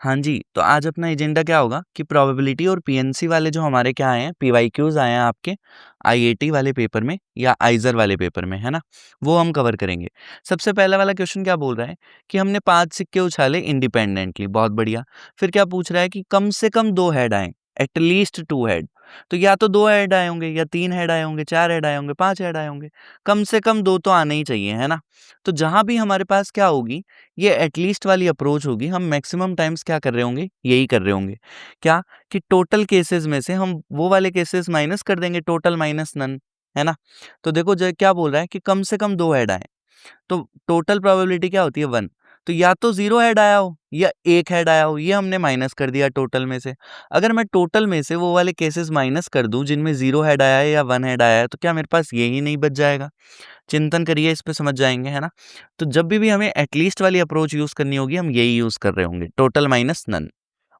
हाँ जी, तो आज अपना एजेंडा क्या होगा कि प्रोबेबिलिटी और पीएनसी वाले जो हमारे क्या आए हैं, पीवाईक्यूज आए हैं आपके आईआईटी वाले पेपर में या आइजर वाले पेपर में, है ना? वो हम कवर करेंगे। सबसे पहला वाला क्वेश्चन क्या बोल रहा है कि हमने 5 सिक्के उछाले इंडिपेंडेंटली, बहुत बढ़िया। फिर क्या पूछ रहा है कि कम से कम 2 हेड आए, एट लीस्ट 2 हेड। तो या तो 2 हेड आए होंगे या 3 हेड आए होंगे, 4 हेड आए होंगे, 5 हेड आए होंगे। कम से कम 2 तो आने ही चाहिए, है ना? तो जहाँ भी हमारे पास क्या होगी, ये एटलीस्ट वाली अप्रोच होगी, हम मैक्सिमम टाइम्स क्या कर रहे होंगे, यही कर रहे होंगे। क्या कि टोटल केसेस में से हम वो वाले केसेस माइनस कर देंगे, टोटल माइनस नन, है ना? तो देखो क्या बोल रहा है कि कम से कम 2 हेड आए, तो टोटल प्रोबेबिलिटी क्या होती है 1। तो या तो 0 हेड आया हो या 1 हेड आया हो, ये हमने माइनस कर दिया टोटल में से। अगर मैं टोटल में से वो वाले केसेस माइनस कर दूं जिनमें 0 हेड आया है या 1 हेड आया है, तो क्या मेरे पास ये ही नहीं बच जाएगा? चिंतन करिए, इस पे समझ जाएंगे, है ना? तो जब भी हमें एटलीस्ट वाली अप्रोच यूज करनी होगी, हम यही यूज कर रहे होंगे, टोटल माइनस नन।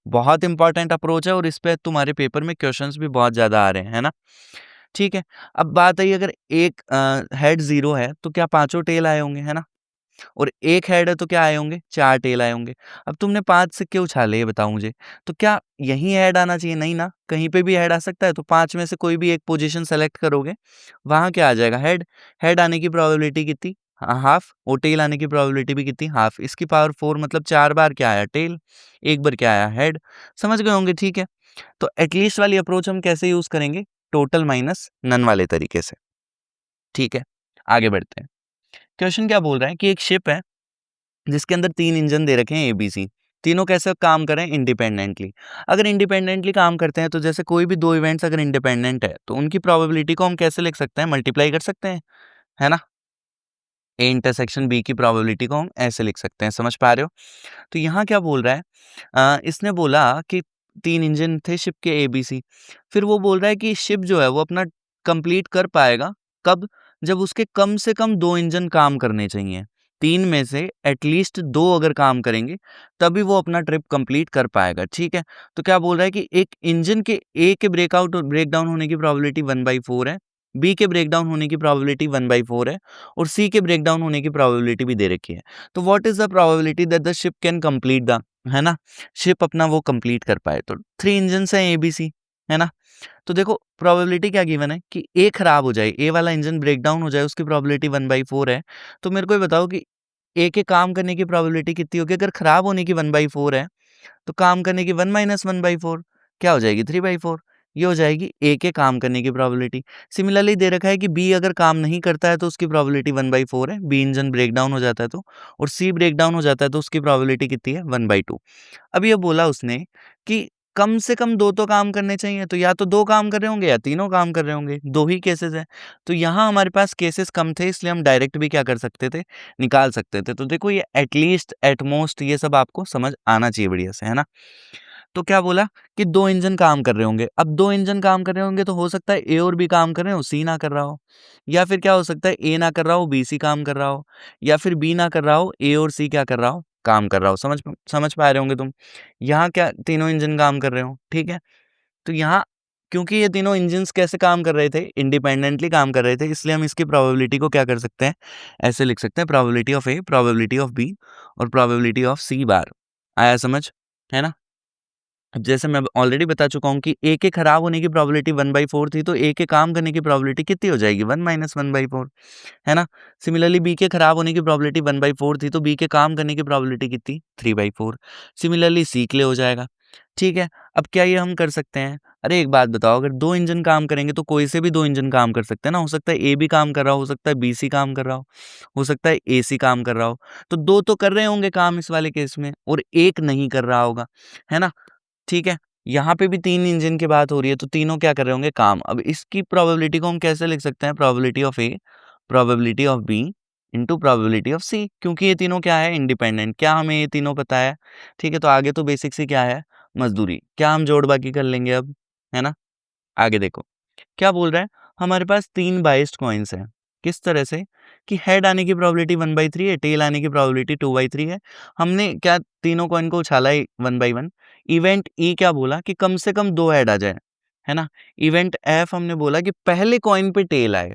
बहुत इंपॉर्टेंट अप्रोच है और इस पे तुम्हारे पेपर में क्वेश्चंस भी बहुत ज्यादा आ रहे हैं, है ना? ठीक है। अब बात आई, अगर एक हेड 0 है तो क्या पांचों टेल आए होंगे, है ना? और एक हेड है तो क्या आए होंगे, 4 टेल आए होंगे। अब तुमने 5 सिक्के उछाले, ये बताओ मुझे, तो क्या यही हेड आना चाहिए? नहीं ना, कहीं पे भी हेड आ सकता है। तो 5 में से कोई भी एक पोजीशन सेलेक्ट करोगे, वहां क्या आ जाएगा, हेड। हेड आने की प्रोबेबिलिटी कितनी, हाफ। और टेल आने की प्रोबेबिलिटी भी कितनी, हाफ। इसकी पावर 4, मतलब 4 बार क्या आया, टेल। एक बार क्या आया, हेड। समझ गए होंगे, ठीक है। तो एटलीस्ट वाली अप्रोच हम कैसे यूज करेंगे, टोटल माइनस नन वाले तरीके से। ठीक है, आगे बढ़ते हैं। क्वेश्चन क्या बोल रहा है कि एक शिप है जिसके अंदर 3 इंजन दे रखे हैं एबीसी। तीनों कैसे काम करें, इंडिपेंडेंटली। अगर इंडिपेंडेंटली काम करते हैं तो जैसे कोई भी 2 इवेंट्स अगर इंडिपेंडेंट है तो उनकी प्रोबेबिलिटी को हम कैसे लिख सकते हैं, मल्टीप्लाई कर सकते हैं, है ना? ए इंटरसेक्शन बी की प्रोबेबिलिटी को हम ऐसे लिख सकते हैं, समझ पा रहे हो? तो यहाँ क्या बोल रहा है, इसने बोला कि 3 इंजन थे शिप के एबीसी। फिर वो बोल रहा है कि शिप जो है वो अपना कंप्लीट कर पाएगा कब, जब उसके कम से कम 2 इंजन काम करने चाहिए। 3 में से एटलीस्ट 2 अगर काम करेंगे तभी वो अपना ट्रिप कंप्लीट कर पाएगा, ठीक है। तो क्या बोल रहा है कि एक इंजन के ए के ब्रेकडाउन होने की प्रोबेबिलिटी 1/4 है, बी के ब्रेकडाउन होने की प्रोबेबिलिटी 1/4 है, और सी के ब्रेकडाउन होने की प्रोबेबिलिटी भी दे रखी है। तो what is the probability that the ship can complete the, है ना, शिप अपना वो कंप्लीट कर पाए। तो 3 इंजन हैं एबीसी, है ना? तो देखो प्रोबेबिलिटी क्या गिवन है कि ए खराब हो जाए, ए वाला इंजन ब्रेकडाउन हो जाए, उसकी प्रोबेबिलिटी 1/4 है। तो मेरे को ये बताओ कि ए के काम करने की प्रोबेबिलिटी कितनी होगी? अगर खराब होने की 1/4 है तो काम करने की 1 माइनस 1/4 क्या हो जाएगी, 3/4। ये हो जाएगी ए के काम करने की प्रोबेबिलिटी। सिमिलरली दे रखा है कि बी अगर काम नहीं करता है तो उसकी प्रोबेबिलिटी 1/4 है, बी इंजन ब्रेकडाउन हो जाता है तो। और सी ब्रेकडाउन हो जाता है तो उसकी प्रोबेबिलिटी कितनी है, 1/2। अब ये बोला उसने कि कम से कम 2 तो काम करने चाहिए, तो या तो 2 काम कर रहे होंगे या तीनों काम कर रहे होंगे, 2 ही केसेस हैं। तो यहाँ हमारे पास केसेस कम थे, इसलिए हम डायरेक्ट भी क्या कर सकते थे, निकाल सकते थे। तो देखो ये एटलीस्ट, एटमोस्ट, ये सब आपको समझ आना चाहिए बढ़िया से, है ना? तो क्या बोला कि 2 इंजन काम कर रहे होंगे। अब 2 इंजन काम कर रहे होंगे तो हो सकता है ए और बी काम कर रहे हो, सी ना कर रहा हो। या फिर क्या हो सकता है, ए ना कर रहा हो, बी सी काम कर रहा हो। या फिर बी ना कर रहा हो, ए और सी क्या कर रहा हो, काम कर रहा हो। समझ पा रहे होंगे तुम। यहाँ क्या तीनों इंजन काम कर रहे हो, ठीक है। तो यहाँ क्योंकि ये तीनों इंजन्स कैसे काम कर रहे थे, इंडिपेंडेंटली काम कर रहे थे, इसलिए हम इसकी प्रोबेबिलिटी को क्या कर सकते हैं, ऐसे लिख सकते हैं, probability of A, probability of B और प्रोबेबिलिटी ऑफ सी बार। आया समझ, है ना? अब जैसे मैं ऑलरेडी बता चुका हूँ कि ए के खराब होने की प्रोबेबिलिटी 1/4 थी, तो ए के काम करने की प्रोबेबिलिटी कितनी हो जाएगी, 1 माइनस 1/4, है ना? सिमिलरली बी के खराब होने की प्रोबेबिलिटी 1/4 थी, तो बी के काम करने की प्रोबेबिलिटी कितनी, 3/4। सिमिलरली सी के लिए हो जाएगा, ठीक है। अब क्या ये हम कर सकते हैं? अरे एक बात बताओ, अगर 2 इंजन काम करेंगे तो कोई से भी 2 इंजन काम कर सकते हैं ना। हो सकता है ए भी काम कर रहा हो सकता है बी सी काम कर रहा हो सकता है ए सी काम कर रहा हो। तो 2 तो कर रहे होंगे काम इस वाले केस में, और एक नहीं कर रहा होगा, है ना? ठीक है, यहाँ पे भी 3 इंजन की बात हो रही है, तो तीनों क्या कर रहे होंगे, काम। अब इसकी प्रोबेबिलिटी को हम कैसे लिख सकते हैं, probability of A, probability of B into probability of C, क्योंकि ये तीनों क्या है, इंडिपेंडेंट। क्या हमें ये तीनों पता है? ठीक है, तो आगे तो बेसिक सी क्या है, मजदूरी। क्या हम जोड़ बाकी कर लेंगे अब, है ना? आगे देखो क्या बोल रहा है, हमारे पास 3 बाइस्ड कॉइन्स हैं। किस तरह से कि हेड आने की प्रोबेबिलिटी 1/3 है, टेल आने की प्रोबेबिलिटी 2/3 है। हमने क्या तीनों कॉइन को उछाला है 1/1। इवेंट ई क्या बोला कि कम से कम 2 हेड आ जाए, है ना? इवेंट एफ हमने बोला कि पहले कॉइन पे टेल आए।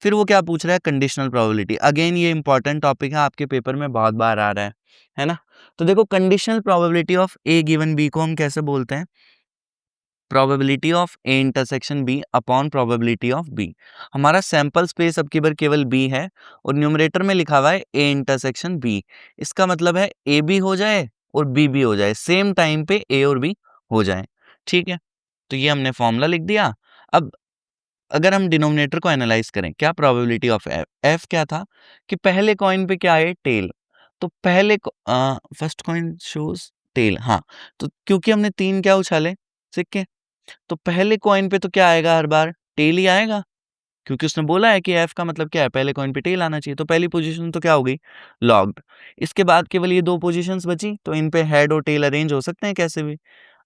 फिर वो क्या पूछ रहा है, कंडीशनल प्रोबेबिलिटी। अगेन ये इंपॉर्टेंट टॉपिक है, आपके पेपर में बहुत बार आ रहा है ना? तो देखो conditional probability of A given B को हम कैसे बोलते हैं? Probability of A intersection B upon probability of B. हमारा सैंपल स्पेस अब की बार केवल बी है और न्यूमरेटर में लिखा हुआ है ए इंटरसेक्शन बी। इसका मतलब है ए भी हो जाए और बी भी हो जाए, सेम टाइम पे ए और बी हो जाए। ठीक है, तो ये हमने फॉर्मूला लिख दिया। अब अगर हम डिनोमिनेटर को एनालाइज करें, क्या प्रोबेबिलिटी ऑफ एफ, एफ क्या था कि पहले कॉइन पे क्या है? टेल। तो पहले फर्स्ट कॉइन शोज टेल। हाँ, तो क्योंकि हमने 3 क्या उछाले? सिक्के। तो पहले कॉइन पे तो क्या आएगा? हर बार टेल ही आएगा, क्योंकि उसने बोला है कि एफ का मतलब क्या है? पहले कॉइन पे टेल आना चाहिए। तो पहली पोजीशन तो क्या हो गई? लॉग्ड। इसके बाद केवल ये 2 पोजीशंस बची, तो इन पे हेड और टेल अरेंज हो सकते हैं कैसे भी।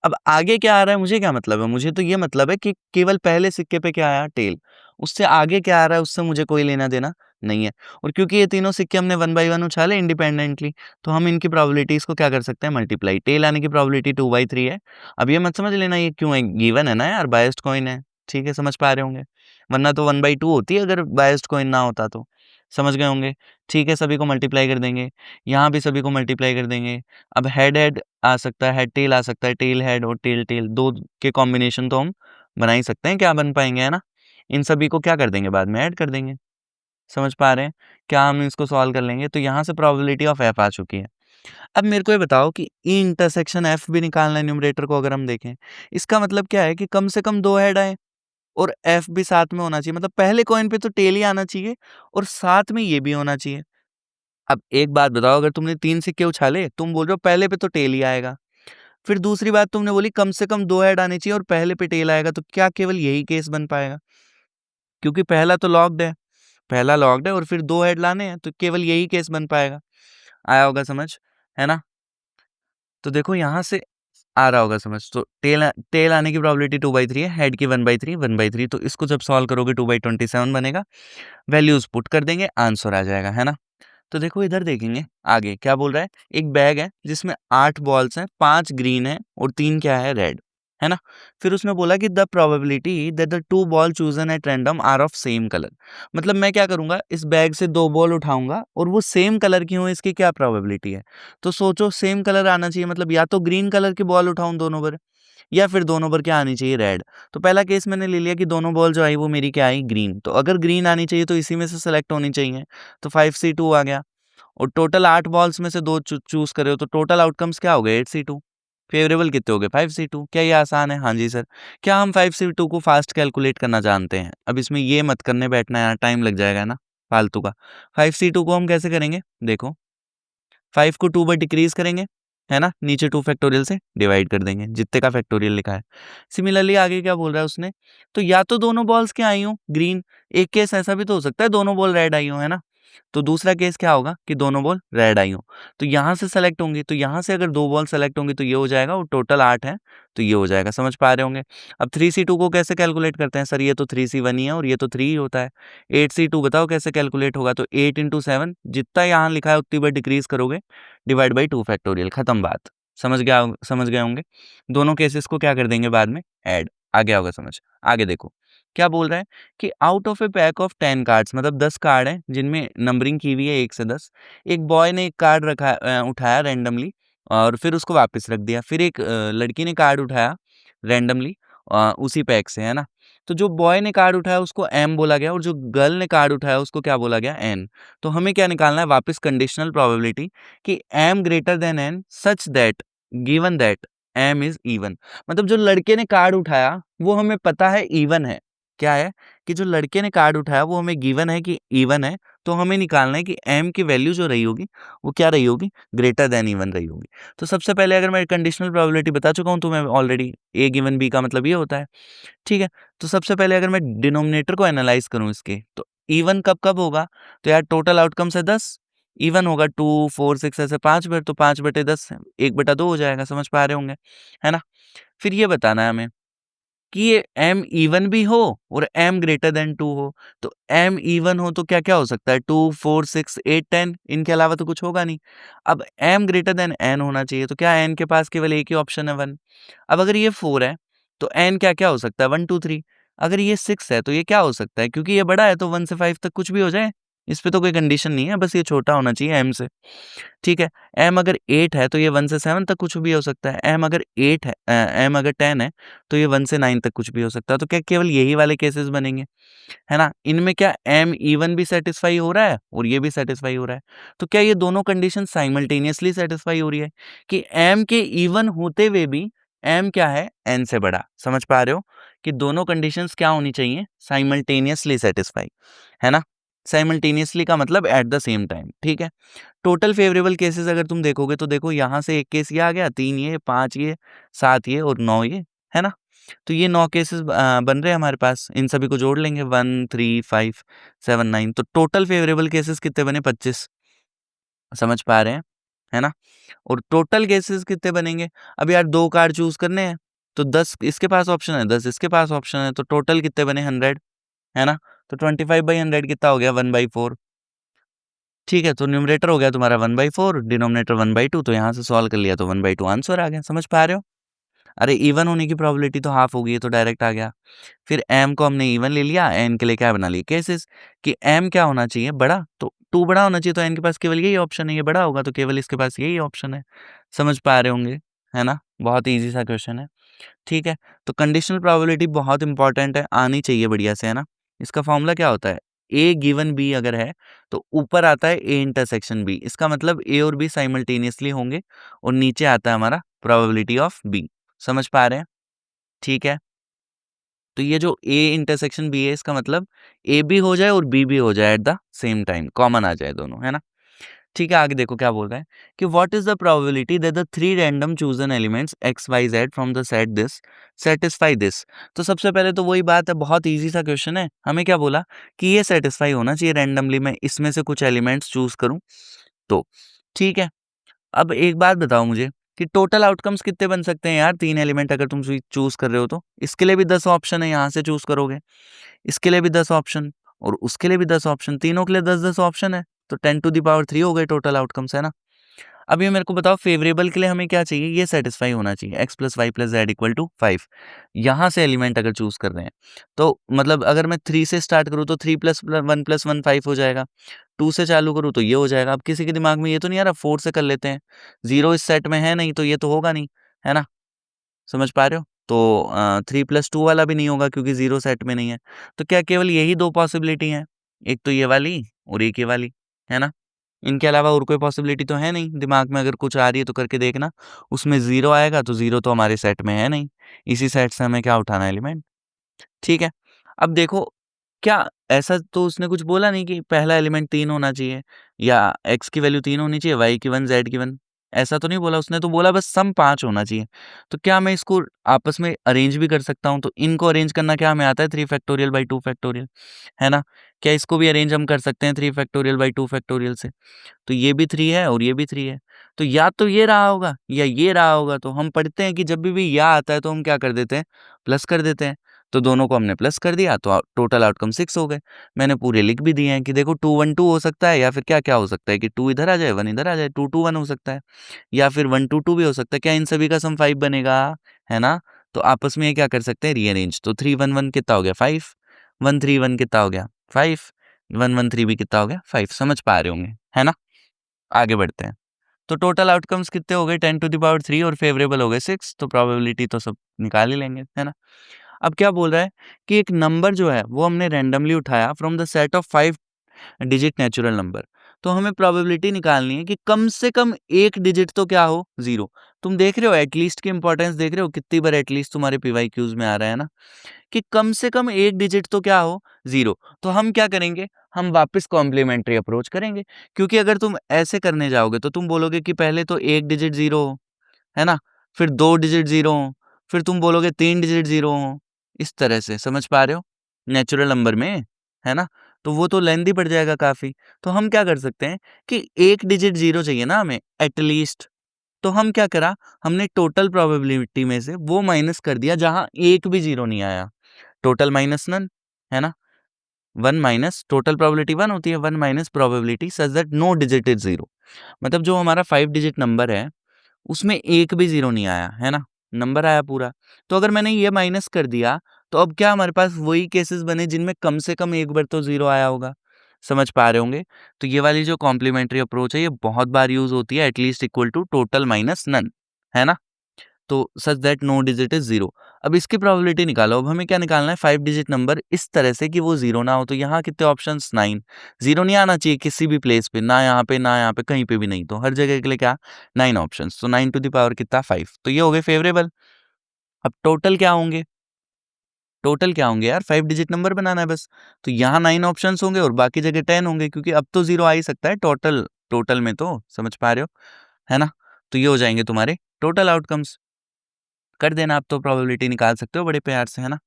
अब आगे क्या आ रहा है, मुझे क्या मतलब है? मुझे तो ये मतलब है कि केवल पहले सिक्के पे क्या आया? टेल। उससे आगे क्या आ रहा है, उससे मुझे कोई लेना देना नहीं है। और क्योंकि ये तीनों सिक्के हमने 1 बाय 1 उछाले इंडिपेंडेंटली, तो हम इनकी प्रोबेबिलिटीज को क्या कर सकते हैं? मल्टीप्लाई। टेल आने की प्रोबेबिलिटी 2/3 है। अब ये मत समझ लेना ये क्यों है, गिवन है ना यार, बायस्ड कॉइन है। ठीक है, समझ पा रहे होंगे, वरना तो 1/2 होती है अगर बायस्ड कॉइन ना होता तो। समझ गए होंगे। ठीक है, सभी को मल्टीप्लाई कर देंगे, यहाँ भी सभी को मल्टीप्लाई कर देंगे। अब हेड हेड आ सकता है, हेड टेल आ सकता है, टेल हेड और टेल टेल, दो के कॉम्बिनेशन तो हम बना ही सकते हैं, क्या बन पाएंगे, है ना। इन सभी को क्या कर देंगे? बाद में ऐड कर देंगे। समझ पा रहे हैं? क्या हम इसको सॉल्व कर लेंगे, तो यहाँ से प्रोबेबिलिटी ऑफ एफ आ चुकी है। अब मेरे को ये बताओ कि ई इंटरसेक्शन एफ भी निकालना है न्यूमरेटर को, अगर हम देखें इसका मतलब क्या है कि कम से कम 2 हेड आए और एफ भी साथ में होना चाहिए। मतलब पहले कॉइन पे तो टेल ही आना चाहिए और साथ में ये भी होना चाहिए। अब एक बात बताओ, अगर तुमने 3 सिक्के उछाले, तुम बोल रहे हो पहले पे तो टेल ही आएगा। फिर दूसरी बात तुमने बोली कम से कम 2 हेड आने चाहिए और पहले पे टेल आएगा, तो क्या केवल यही केस बन पाएगा? क्योंकि पहला तो लॉक्ड है, पहला लॉक्ड है और फिर 2 हेड लाने हैं, तो केवल यही केस बन पाएगा। आया होगा समझ, है ना? तो देखो यहाँ से आ रहा होगा समझ। तो टेल आने की प्रोबेबिलिटी 2/3 है, हेड की 1/3, 1/3। तो इसको जब सॉल्व करोगे 2/27 बनेगा। वैल्यूज पुट कर देंगे, आंसर आ जाएगा, है ना। तो देखो इधर देखेंगे आगे क्या बोल रहा है। एक बैग है जिसमें 8 बॉल्स हैं, 5 ग्रीन है और 3 क्या है? रेड, है ना। फिर उसने बोला कि the probability that the 2 ball chosen at random are of same colour. मतलब मैं क्या करूंगा, इस बैग से 2 बॉल उठाऊंगा और वो सेम कलर की हो, इसकी क्या प्रोबेबिलिटी है? तो सोचो सेम कलर आना चाहिए, मतलब या तो ग्रीन कलर की बॉल उठाऊं दोनों बार, या फिर दोनों पर क्या आनी चाहिए? रेड। तो पहला केस मैंने ले लिया कि दोनों बॉल जो आई वो मेरी क्या आई? ग्रीन। तो अगर ग्रीन आनी चाहिए तो इसी में से सेलेक्ट होनी चाहिए, तो 5C2 आ गया। और टोटल 8 बॉल्स में से 2 चूज करे हो, तो टोटल आउटकम्स क्या हो गए? 8C2। फेवरेबल कितने हो गए? 5C2। क्या ये आसान है? हाँ जी सर। क्या हम 5C2 को फास्ट कैलकुलेट करना जानते हैं? अब इसमें ये मत करने बैठना यार, टाइम लग जाएगा ना फालतू का। 5C2 को हम कैसे करेंगे? देखो 5 को 2 बार डिक्रीज करेंगे, है ना, नीचे 2 फैक्टोरियल से डिवाइड कर देंगे जितने का फैक्टोरियल लिखा है। सिमिलरली आगे क्या बोल रहा है उसने, तो या तो दोनों बॉल्स क्या आई हो? ग्रीन। एक केस ऐसा भी तो हो सकता है दोनों बॉल रेड आई हो, है ना। तो दूसरा केस क्या होगा कि दोनों बॉल रेड आई हो, तो यहाँ से सेलेक्ट होंगी। तो यहाँ से अगर 2 बॉल सेलेक्ट होंगी तो ये हो जाएगा, और टोटल 8 है तो ये हो जाएगा। समझ पा रहे होंगे। अब 3C2 को कैसे कैलकुलेट करते हैं? सर ये तो 3C1 ही है और ये तो 3 ही होता है। 8C2 बताओ कैसे कैलकुलेट होगा? तो 8 × 7, जितना यहाँ लिखा है उतनी बार डिक्रीज करोगे, डिवाइड बाई 2 फैक्टोरियल, खत्म बात। समझ गए होंगे। दोनों केसेस को क्या कर देंगे बाद में? ऐड। आ गया होगा समझ। आगे देखो क्या बोल रहा है कि out of A pack of 10 cards, मतलब 10 कार्ड हैं जिनमें नंबरिंग की हुई है 1 से 10। एक बॉय ने एक कार्ड उठाया रैंडमली और फिर उसको वापस रख दिया। फिर एक लड़की ने कार्ड उठाया रैंडमली उसी पैक से, है ना। तो जो बॉय ने कार्ड उठाया उसको एम बोला गया और जो गर्ल ने कार्ड उठाया उसको क्या बोला गया? एन। तो हमें क्या निकालना है? वापस कंडीशनल प्रोबेबिलिटी कि M greater than N such that given that M is even. मतलब जो लड़के ने कार्ड उठाया वो हमें पता है इवन है। क्या है कि जो लड़के ने कार्ड उठाया वो हमें गिवन है कि इवन है, तो हमें निकालना है कि एम की वैल्यू जो रही होगी वो क्या रही होगी? ग्रेटर देन इवन रही होगी। तो सबसे पहले अगर मैं कंडीशनल प्रोबेबिलिटी बता चुका हूँ तो मैं ऑलरेडी, ए गिवन बी का मतलब ये होता है। ठीक है, तो सबसे पहले अगर मैं डिनोमिनेटर को एनालाइज करूँ इसके, तो इवन कब कब होगा? तो यार टोटल आउटकम्स है 10, इवन होगा 2 4 6 ऐसे 5 बार, तो 5/10 1/2 हो जाएगा। समझ पा रहे होंगे, है ना। फिर ये बताना है हमें कि ये m इवन भी हो और m ग्रेटर देन 2 हो। तो m इवन हो तो क्या क्या हो सकता है? 2 4 6 8 10, इनके अलावा तो कुछ होगा नहीं। अब m ग्रेटर देन n होना चाहिए, तो क्या n के पास केवल एक ही ऑप्शन है 1। अब अगर ये 4 है तो n क्या क्या हो सकता है? 1 2 3। अगर ये 6 है तो ये क्या हो सकता है? क्योंकि ये बड़ा है तो 1 से 5 तक कुछ भी हो जाए, इस पे तो कोई कंडीशन नहीं है, बस ये छोटा होना चाहिए m से, ठीक है। m अगर 8 है तो ये 1 से 7 तक कुछ भी हो सकता है। m अगर 8 है m अगर 10 है तो ये 1 से 9 तक कुछ भी हो सकता है। तो क्या केवल यही वाले केसेस बनेंगे, है ना? इनमें क्या m इवन भी सैटिस्फाई हो रहा है और ये भी सैटिस्फाई हो रहा है। तो क्या ये दोनों कंडीशन साइमल्टेनियसली सैटिस्फाई हो रही है कि m के इवन होते हुए भी m क्या है, n से बड़ा। समझ पा रहे हो कि दोनों कंडीशंस क्या होनी चाहिए, साइमल्टेनियसली सैटिस्फाई, है ना? साइमल्टेनियसली का मतलब एट द सेम टाइम, ठीक है। टोटल फेवरेबल केसेस अगर तुम देखोगे तो देखो यहाँ से एक केस ये आ गया, 3 ये, 5 ये, 7 ये और 9 ये, है ना? तो ये 9 केसेस बन रहे हैं हमारे पास। इन सभी को जोड़ लेंगे 1, 3, 5, 7, 9, तो टोटल फेवरेबल केसेस कितने बने, 25। समझ पा रहे हैं, है ना? और टोटल केसेस कितने बनेंगे? अब यार 2 कार्ड चूज़ करने हैं, तो 10 इसके पास ऑप्शन है, 10 इसके पास ऑप्शन है, तो टोटल कितने बने, 100, है ना? तो 25/100 कितना हो गया, 1/4। ठीक है, तो न्यूमरेटर हो गया तुम्हारा 1/4, डिनोमिनेटर 1/2, तो यहाँ से सॉल्व कर लिया तो 1/2 आंसर आ गया। समझ पा रहे हो? अरे इवन होने की प्रोबेबिलिटी तो हाफ होगी, ये तो डायरेक्ट आ गया। फिर m को हमने इवन ले लिया, n के लिए क्या बना लिया केसेस कि m क्या होना चाहिए, बड़ा, तो 2 बड़ा होना चाहिए, तो n के पास केवल यही ऑप्शन है, ये बड़ा होगा तो केवल इसके पास यही ऑप्शन है। समझ पा रहे होंगे, है ना? बहुत ईज़ी सा क्वेश्चन है, ठीक है। तो कंडीशनल प्रोबेबिलिटी बहुत इंपॉर्टेंट है, आनी चाहिए बढ़िया से, है ना? इसका फॉर्मूला क्या होता है, a गिवन b अगर है तो ऊपर आता है a इंटरसेक्शन b, इसका मतलब a और b साइमल्टेनियसली होंगे और नीचे आता है हमारा प्रोबेबिलिटी ऑफ b। समझ पा रहे हैं? ठीक है। तो ये जो A इंटरसेक्शन B है, इसका मतलब A भी हो जाए और B भी हो जाए at the same time, common आ जाए दोनों, है ना? ठीक है, आगे देखो क्या बोल रहा है कि what is the probability that the 3 random chosen elements x y z from the set this satisfy this. तो सबसे पहले तो वही बात है, बहुत इजी सा क्वेश्चन है। हमें क्या बोला कि ये सैटिस्फाई होना चाहिए रैंडमली, मैं इसमें से कुछ एलिमेंट्स चूज करूं तो, ठीक है। अब एक बात बताओ मुझे कि टोटल आउटकम्स कितने बन सकते हैं यार, 3 एलिमेंट अगर तुम चूज कर रहे हो तो? इसके लिए भी 10 ऑप्शन है, यहाँ से चूज करोगे, इसके लिए भी 10 ऑप्शन और उसके लिए भी 10 ऑप्शन, तीनों के लिए 10-10 ऑप्शन है, तो 10⁻³ हो गए टोटल आउटकम्स, है ना? अब ये मेरे को बताओ फेवरेबल के लिए हमें क्या चाहिए, ये सेटिस्फाई होना चाहिए x + y + z = 5। यहाँ से एलिमेंट अगर चूज कर रहे हैं तो मतलब अगर मैं 3 से स्टार्ट करूँ तो 3 + 1 + 1 5 हो जाएगा, 2 से चालू करूँ तो ये हो जाएगा। अब किसी के दिमाग में ये तो नहीं आ रहा 4 से कर लेते हैं, 0 इस सेट में है नहीं तो ये तो होगा नहीं, है ना? समझ पा रहे हो? तो 3 + 2 वाला भी नहीं होगा क्योंकि 0 सेट में नहीं है। तो क्या केवल यही 2 पॉसिबिलिटी हैं? एक तो ये वाली और एक ये वाली, है ना? इनके अलावा और कोई पॉसिबिलिटी तो है नहीं। दिमाग में अगर कुछ आ रही है तो करके देखना। उसमें 0 आएगा तो 0 तो हमारे सेट में है नहीं। इसी सेट से हमें क्या उठाना है, एलिमेंट, ठीक है। अब देखो क्या ऐसा तो उसने कुछ बोला नहीं कि पहला एलिमेंट 3 होना चाहिए या x की वैल्यू 3 होनी चाहिए, y की 1, z की 1, ऐसा तो नहीं बोला उसने, तो बोला बस सम 5 होना चाहिए। तो क्या मैं इसको आपस में अरेंज भी कर सकता हूँ? तो इनको अरेंज करना क्या हमें आता है, 3 फैक्टोरियल बाई 2 फैक्टोरियल, है ना? क्या इसको भी अरेंज हम कर सकते हैं 3 फैक्टोरियल बाई 2 फैक्टोरियल से? तो ये भी 3 है और ये भी 3 है। तो या तो ये रहा होगा या ये रहा होगा। तो हम पढ़ते हैं कि जब भी या आता है तो हम क्या कर देते हैं, प्लस कर देते हैं। तो दोनों को हमने प्लस कर दिया तो टोटल आउटकम 6 हो गए। मैंने पूरे लिख भी दिए हैं कि देखो 2 1 2 हो सकता है या फिर क्या-क्या हो सकता है कि 2 इधर आ जाए, 1 इधर आ जाए, 2 2 1 हो सकता है या फिर 1 2 2 भी हो सकता है। क्या इन सभी का सम 5 बनेगा? है ना? तो आपस में ये क्या कर सकते हैं, रीअरेंज। तो 3 1 1 कितना हो गया, 5, 1 3 1 कितना हो गया, 5, 1 1 3 भी कितना हो गया, 5। समझ पा रहे होंगे, है ना? आगे बढ़ते हैं। तो टोटल आउटकम्स कितने हो गए, 10⁻³ और फेवरेबल हो गए 6। तो प्रोबेबिलिटी तो सब निकाल ही लेंगे, है ना? अब क्या बोल रहा है कि एक नंबर जो है वो हमने रैंडमली उठाया from the set of 5 digit natural number. तो हमें प्रोबेबिलिटी निकालनी है कि कम से कम एक डिजिट तो क्या हो, 0। तुम देख रहे हो एटलीस्ट की इंपॉर्टेंस, देख रहे हो कितनी बार एटलीस्ट तुम्हारे पीवाईक्यूज में आ रहा है ना, कि कम से कम एक डिजिट तो क्या हो, 0। तो हम क्या करेंगे, हम वापस कॉम्प्लीमेंट्री अप्रोच करेंगे। क्योंकि अगर तुम ऐसे करने जाओगे तो तुम बोलोगे कि पहले तो एक डिजिट 0 हो, है ना? फिर 2 डिजिट 0 हो, फिर तुम बोलोगे 3 डिजिट 0 हो। इस तरह से, समझ पा रहे हो? नेचुरल नंबर में, है ना? तो वो तो लेंथी पड़ जाएगा काफ़ी। तो हम क्या कर सकते हैं कि एक डिजिट 0 चाहिए ना हमें एटलीस्ट। तो हम क्या करा, हमने टोटल प्रोबेबिलिटी में से वो माइनस कर दिया जहाँ एक भी 0 नहीं आया। टोटल माइनस नन, है ना? 1 माइनस टोटल प्रोबेबिलिटी 1 होती है, 1 minus probability such that no digit is 0। मतलब जो हमारा 5 डिजिट नंबर है उसमें एक भी 0 नहीं आया, है ना? नंबर आया पूरा। तो अगर मैंने ये माइनस कर दिया, तो अब क्या हमारे पास वही केसेस बने जिनमें कम से कम एक बार तो 0 आया होगा। समझ पा रहे होंगे। तो ये वाली जो कॉम्प्लीमेंट्री अप्रोच है ये बहुत बार यूज़ होती है, at least equal to total minus none, है ना? तो such that no digit is 0। अब इसकी प्रोबेबिलिटी निकालो। अब हमें क्या निकालना है, 5 डिजिट नंबर इस तरह से कि वो 0 ना हो। तो यहाँ कितने ऑप्शंस, 9। 0 नहीं आना चाहिए किसी भी प्लेस पे, ना यहाँ पे, ना यहाँ पे, कहीं पे भी नहीं। तो हर जगह के लिए क्या, 9 ऑप्शंस। तो 9 टू द पावर कितना, 5। तो ये हो गए फेवरेबल। अब टोटल क्या होंगे, टोटल क्या होंगे यार, 5 डिजिट नंबर बनाना है बस। तो यहाँ 9 ऑप्शंस होंगे और बाकी जगह 10 होंगे, क्योंकि अब तो 0 आ ही सकता है टोटल, टोटल में तो, समझ पा रहे हो, है ना? तो ये हो जाएंगे तुम्हारे टोटल आउटकम्स। कर देना, आप तो प्रोबेबिलिटी निकाल सकते हो बड़े प्यार से, है ना?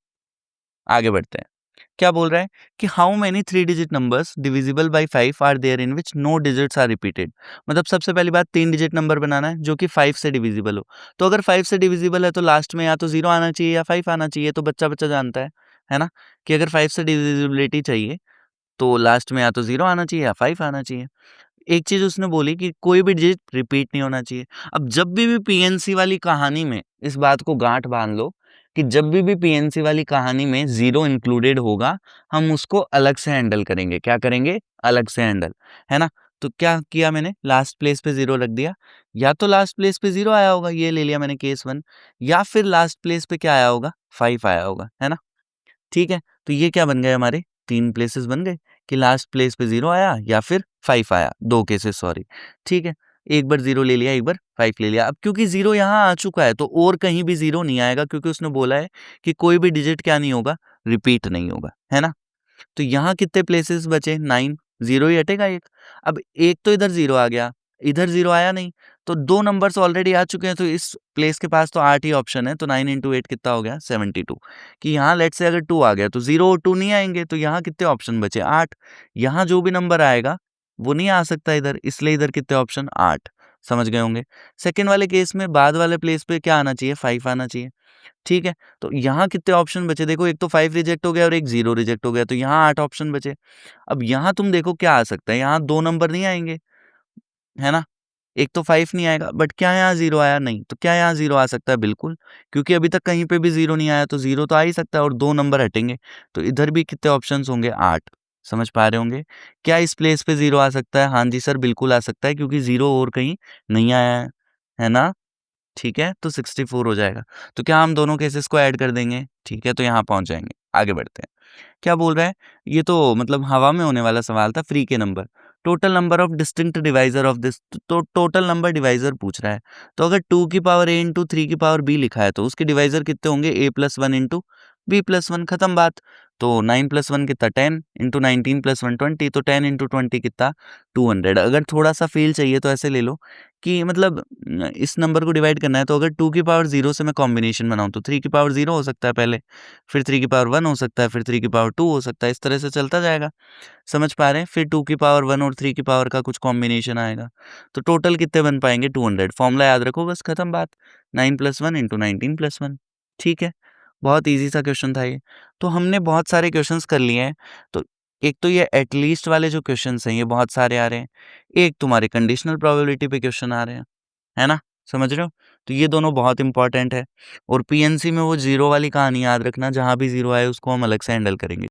आगे बढ़ते हैं। क्या बोल रहा है कि how many 3 digit numbers divisible by 5 are there in which no digits are repeated. मतलब सबसे पहली बात, 3 डिजिट नंबर बनाना है जो कि 5 से डिविजिबल हो। तो अगर 5 से डिविजिबल है तो लास्ट में या तो 0 आना चाहिए या 5 आना चाहिए। तो बच्चा बच्चा जानता है ना, कि अगर 5 से डिविजिबिलिटी चाहिए तो लास्ट में या तो 0 आना चाहिए या 5 आना चाहिए। एक चीज़ उसने बोली कि कोई भी डिजिट रिपीट नहीं होना चाहिए। अब जब भी पीएनसी वाली कहानी में इस बात को गाँठ बाँध लो कि जब भी पीएनसी वाली कहानी में 0 इंक्लूडेड होगा, हम उसको अलग से हैंडल करेंगे। क्या करेंगे? अलग से हैंडल, है ना? तो क्या किया मैंने? लास्ट प्लेस पे 0 रख दिया। या तो लास्ट प्लेस पे 0 आया होगा, ये ले लिया मैंने केस 1, या फिर लास्ट प्लेस पे क्या आया होगा? 5 आया होगा, है ना? ठीक है, तो ये क्या बन गए हमारे, 3 प्लेसेस बन गए कि लास्ट प्लेस पे 0 आया या फिर 5 आया, 2 केसेस सॉरी। ठीक है, एक बार 0 ले लिया, एक बार 5 ले लिया। अब क्योंकि 0 यहाँ आ चुका है तो और कहीं भी 0 नहीं आएगा, क्योंकि उसने बोला है कि कोई भी डिजिट क्या नहीं होगा, रिपीट नहीं होगा, है ना? तो यहाँ कितने प्लेसेस बचे, 9, 0 ही हटेगा एक। अब एक तो इधर 0 आ गया, इधर 0 आया नहीं, तो 2 नंबर्स ऑलरेडी आ चुके हैं, तो इस प्लेस के पास तो 8 ही ऑप्शन है। तो 9 इंटू 8 कितना हो गया, 72। कि यहाँ लेट्स से अगर 2 आ गया तो 0 और 2 नहीं आएंगे, तो यहाँ कितने ऑप्शन बचे, 8। यहाँ जो भी नंबर आएगा वो नहीं आ सकता इधर, इसलिए इधर कितने ऑप्शन, 8। समझ गए होंगे। सेकेंड वाले केस में बाद वाले प्लेस पे क्या आना चाहिए, 5 आना चाहिए। ठीक है, तो यहाँ कितने ऑप्शन बचे देखो, एक तो 5 रिजेक्ट हो गया और एक 0 रिजेक्ट हो गया, तो यहाँ 8 ऑप्शन बचे। अब यहाँ तुम देखो क्या आ सकता है, यहाँ 2 नंबर नहीं आएंगे, है ना? एक तो 5 नहीं आएगा, बट क्या यहाँ 0 आया? नहीं। तो क्या यहाँ 0 आ सकता है? बिल्कुल, क्योंकि अभी तक कहीं पे भी 0 नहीं आया, तो 0 तो आ ही सकता है और 2 नंबर हटेंगे। तो इधर भी कितने ऑप्शंस होंगे, 8। समझ पा रहे होंगे। क्या इस प्लेस पे 0 आ सकता है? हाँ जी सर, बिल्कुल आ सकता है, क्योंकि 0 और कहीं नहीं आया है ना? ठीक है, तो 64 हो जाएगा। तो क्या हम दोनों केसेस को ऐड कर देंगे? ठीक है, तो यहाँ पहुँच जाएँगे। आगे बढ़ते हैं। क्या बोल रहा है? ये तो मतलब हवा में होने वाला सवाल था, फ्री के number. Total number of distinct divisor of this, तो टोटल नंबर डिवाइज़र पूछ रहा है। तो अगर 2 की पावर a इंटू 3 की पावर b लिखा है, तो उसके डिवाइज़र कितने होंगे? a plus 1 into b plus 1, खत्म बात। तो 9 प्लस 1 कितना, 10 इंटू 19 प्लस 1 20, तो 10 इंटू 20 कितना, 200। अगर थोड़ा-सा फ़ील चाहिए तो ऐसे ले लो कि मतलब इस नंबर को डिवाइड करना है, तो अगर 2 की पावर 0 से मैं कॉम्बिनेशन बनाऊँ तो 3 की पावर 0 हो सकता है पहले, फिर 3 की पावर 1 हो सकता है, फिर 3 की पावर 2 हो सकता है, इस तरह से चलता जाएगा। समझ पा रहे हैं? फिर 2 की पावर 1 और 3 की पावर का कुछ कॉम्बिनेशन आएगा। तो टोटल कितने बन पाएँगे, 200। फ़ॉर्मूला याद रखो, बस खत्म बात। 9 प्लस 1 इंटू 19 प्लस 1। ठीक है? बहुत ईज़ी सा क्वेश्चन था ये। तो हमने बहुत सारे क्वेश्चंस कर लिए हैं। तो एक तो ये एट लीस्ट वाले जो क्वेश्चंस हैं ये बहुत सारे आ रहे हैं। एक तुम्हारे कंडीशनल प्रोबेबिलिटी पे क्वेश्चन आ रहे हैं। है ना? समझ रहे हो? तो ये दोनों बहुत इंपॉर्टेंट है। और पीएनसी में वो 0 वाली कहानी याद रखना, जहाँ भी 0 आए उसको हम अलग से हैंडल करेंगे।